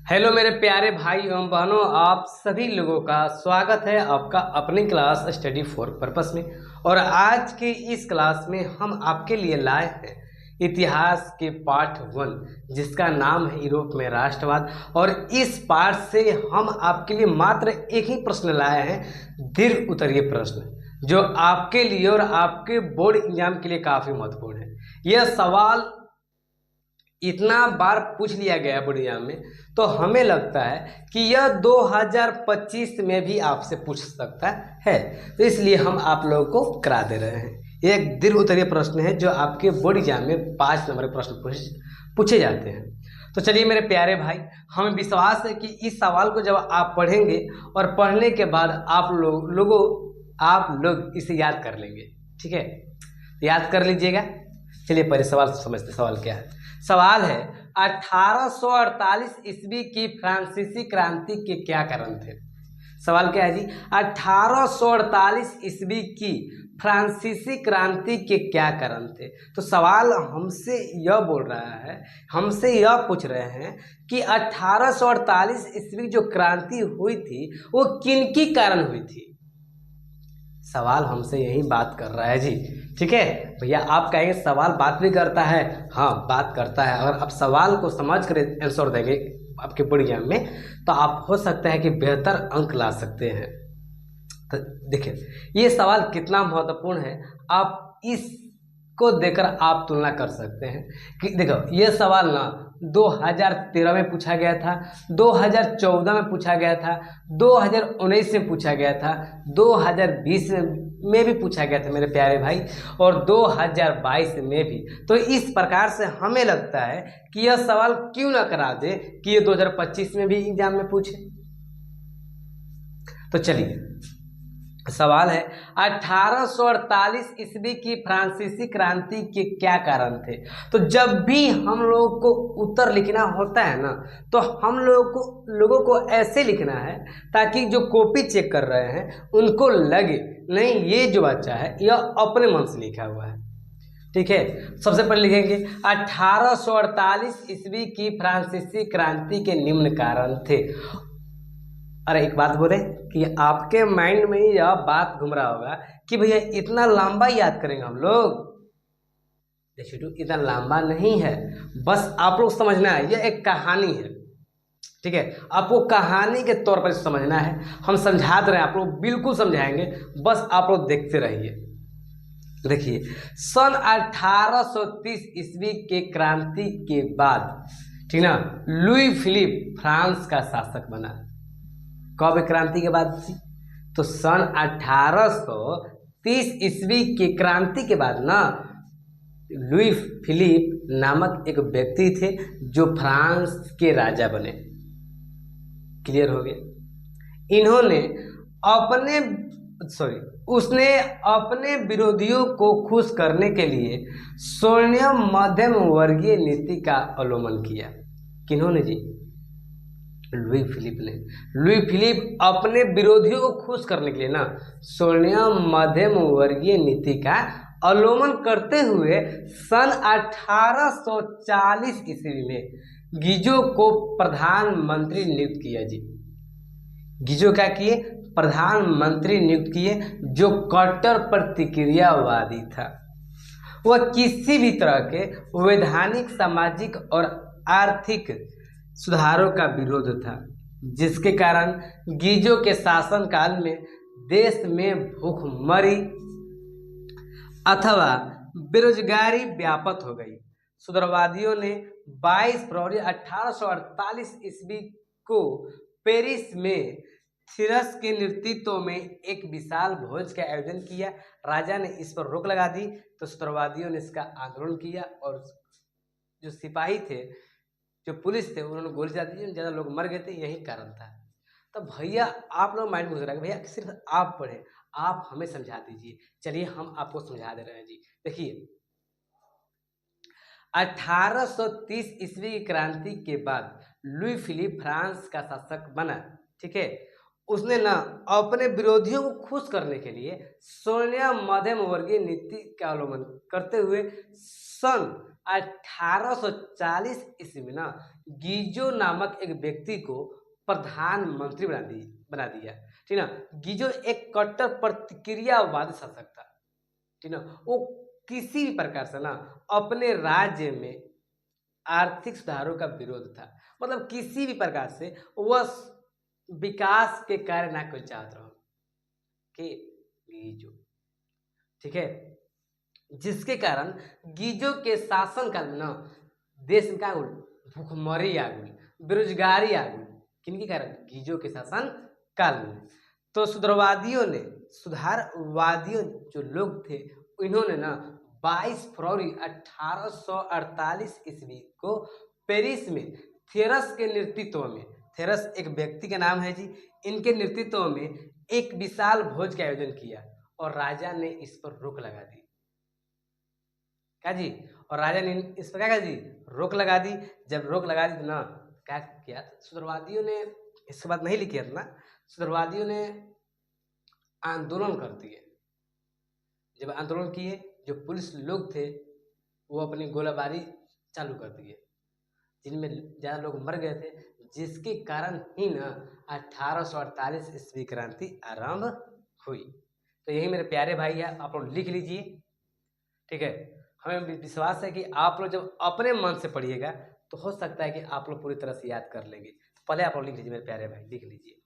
Hello मेरे प्यारे भाई एवं बहनों, आप सभी लोगों का स्वागत है आपका अपनी क्लास स्टडी फॉर पर्पस में। और आज की इस क्लास में हम आपके लिए लाए हैं इतिहास के पार्ट 1, जिसका नाम है यूरोप में राष्ट्रवाद। और इस पार्ट से हम आपके लिए मात्र एक ही प्रश्न लाए हैं, दीर्घ उत्तरीय प्रश्न, जो आपके लिए और आपके बोर्ड एग्जाम के लिए काफ़ी महत्वपूर्ण है। यह सवाल इतना बार पूछ लिया गया बढ़िया में, तो हमें लगता है कि यह 2025 में भी आपसे पूछ सकता है। तो इसलिए हम आप लोगों को करा दे रहे हैं। एक दीर्घ उत्तरीय प्रश्न है जो आपके बोर्ड एग्जाम में 5 नंबर के प्रश्न पूछे जाते हैं। तो चलिए मेरे प्यारे भाई, हमें विश्वास है कि इस सवाल को जब आप पढ़ेंगे और पढ़ने के बाद आप लोग इसे याद कर लेंगे। ठीक है, याद कर लीजिएगा। चलिए पहले सवाल समझते, सवाल क्या है। सवाल है, 1848 ईस्वी की फ्रांसीसी क्रांति के क्या कारण थे। सवाल क्या है जी, 1848 ईस्वी की फ्रांसीसी क्रांति के क्या कारण थे। तो सवाल हमसे यह बोल रहा है, हमसे यह पूछ रहे हैं कि 1848 ईस्वी जो क्रांति हुई थी वो किनकी कारण हुई थी। सवाल हमसे यही बात कर रहा है जी। ठीक है भैया, आप कहेंगे सवाल बात भी करता है। हाँ, बात करता है। अगर आप सवाल को समझ कर आंसर देंगे आपके बोर्ड एग्जाम में, तो आप हो सकता है कि बेहतर अंक ला सकते हैं। तो देखिए ये सवाल कितना महत्वपूर्ण है, आप इसको देकर आप तुलना कर सकते हैं कि देखो ये सवाल ना 2013 में पूछा गया था, 2014 में पूछा गया था, 2019 में पूछा गया था, 2020 में भी पूछा गया था मेरे प्यारे भाई, और 2022 में भी। तो इस प्रकार से हमें लगता है कि यह सवाल क्यों ना करा दे कि ये 2025 में भी एग्जाम में पूछे। तो चलिए सवाल है, 1848 ईस्वी की फ्रांसीसी क्रांति के क्या कारण थे। तो जब भी हम लोगों को उत्तर लिखना होता है ना, तो हम लोगों को ऐसे लिखना है ताकि जो कॉपी चेक कर रहे हैं उनको लगे नहीं ये जो बच्चा है यह अपने मन से लिखा हुआ है। ठीक है, सबसे पहले लिखेंगे 1848 ईस्वी की फ्रांसीसी क्रांति के निम्न कारण थे। अरे एक बात बोले कि आपके माइंड में यह बात घूम रहा होगा कि भैया इतना लंबा याद करेंगे हम लोग। देखिए इतना लंबा नहीं है, बस आप लोग समझना है यह एक कहानी है। ठीक है, आपको कहानी के तौर पर समझना है। हम समझा दे रहे हैं, आप लोग बिल्कुल समझाएंगे, बस आप लोग देखते रहिए। देखिए सन 1830 ईस्वी के क्रांति के बाद, ठीक ना, लुई फिलिप फ्रांस का शासक बना। कब क्रांति के बाद थी? तो सन 1830 ईस्वी की क्रांति के बाद ना, लुई फिलिप नामक एक व्यक्ति थे जो फ्रांस के राजा बने। क्लियर हो गया। इन्होंने अपने उसने अपने विरोधियों को खुश करने के लिए स्वर्णिम मध्यम वर्गीय नीति का अवलंबन किया। किन्होंने जी? लुई फिलिप ने। लुई फिलिप अपने विरोधियों को खुश करने के लिए ना स्वर्णिम मध्यम वर्गीय नीति का अवलंबन करते हुए सन 1840 ईस्वी में गीजो को प्रधानमंत्री नियुक्त किया जी। गीजो क्या किए? प्रधानमंत्री नियुक्त किए, जो कट्टर प्रतिक्रियावादी था। वह किसी भी तरह के वैधानिक, सामाजिक और आर्थिक सुधारों का विरोध था, जिसके कारण गीजो के शासनकाल में देश में भूखमरी अथवा बेरोजगारी व्यापक हो गई। सुधारवादियों ने 22 फरवरी 1848 ईस्वी को पेरिस में थीरस के नेतृत्व में एक विशाल भोज का आयोजन किया। राजा ने इस पर रोक लगा दी, तो सुधारवादियों ने इसका आंदोलन किया, और जो सिपाही थे, जो पुलिस थे, उन्होंने गोली चला दी, ज़्यादा लोग मर गए थे। यही कारण था। तो भैया आप लोग माइंड में घुस रहा है भैया सिर्फ आप पढ़े, आप हमें समझा दीजिए। चलिए हम आपको समझा दे रहे हैं जी। देखिए 1830 ईस्वी की क्रांति के बाद लुई फिलिप फ्रांस का शासक बना। ठीक है, उसने ना अपने विरोधियों को खुश करने के लिए स्वर्णिम मध्यम वर्गीय नीति का अवलंबन करते हुए सन 1840 ईस्वी में ना गीजो नामक एक व्यक्ति को प्रधानमंत्री बना दिया। ठीक ना। गीजो एक कट्टर प्रतिक्रियावादी शासक था। ठीक ना। वो किसी भी प्रकार से ना अपने राज्य में आर्थिक सुधारों का विरोध था। मतलब किसी भी प्रकार से वह विकास के कार्य ना कोई चाहत रहो कि गीजो। ठीक है। जिसके कारण गीजो के शासन काल में ना देश में क्या हो भूखमरी आ गई, बेरोजगारी आ गई। किनके कारण? गीजो के शासन काल में। तो सुधारवादियों जो लोग थे इन्होंने ना 22 फरवरी 1848 ईस्वी को पेरिस में थेरस के नेतृत्व में, थेरस एक व्यक्ति का नाम है जी, इनके नेतृत्व में एक विशाल भोज का आयोजन किया और राजा ने इस पर रोक लगा दी। क्या जी? और राजा ने इस पर क्या कर दी? रोक लगा दी। जब रोक लगा दी तो ना क्या किया, सुधारवादियों ने इसके बाद नहीं लिखे ना, सुधारवादियों ने आंदोलन कर दिए। जब आंदोलन किए, जो पुलिस लोग थे वो अपनी गोलाबारी चालू कर दिए, जिनमें ज़्यादा लोग मर गए थे, जिसके कारण ही ना 1848 ईस्वी क्रांति आरंभ हुई। तो यही मेरे प्यारे भाई है, आप लोग लिख लीजिए। ठीक है। हमें विश्वास है कि आप लोग जब अपने मन से पढ़िएगा तो हो सकता है कि आप लोग पूरी तरह से याद कर लेंगे। पहले आप लोग लिख लीजिए मेरे प्यारे भाई, लिख लीजिए।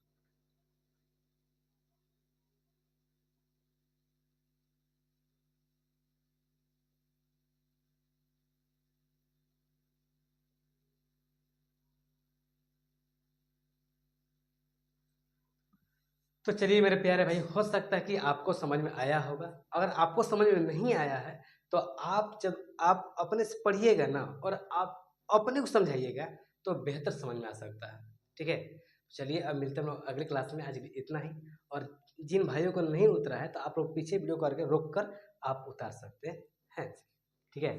तो चलिए मेरे प्यारे भाई, हो सकता है कि आपको समझ में आया होगा। अगर आपको समझ में नहीं आया है तो आप जब आप अपने से पढ़िएगा ना और आप अपने को समझाइएगा तो बेहतर समझ में आ सकता है। ठीक है। चलिए अब मिलते हैं हम लोग अगले क्लास में। आज इतना ही। और जिन भाइयों को नहीं उतरा है तो आप लोग पीछे वीडियो करके रोक कर आप उतार सकते हैं। ठीक है।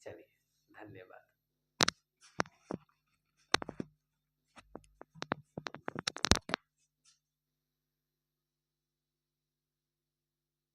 चलिए, धन्यवाद।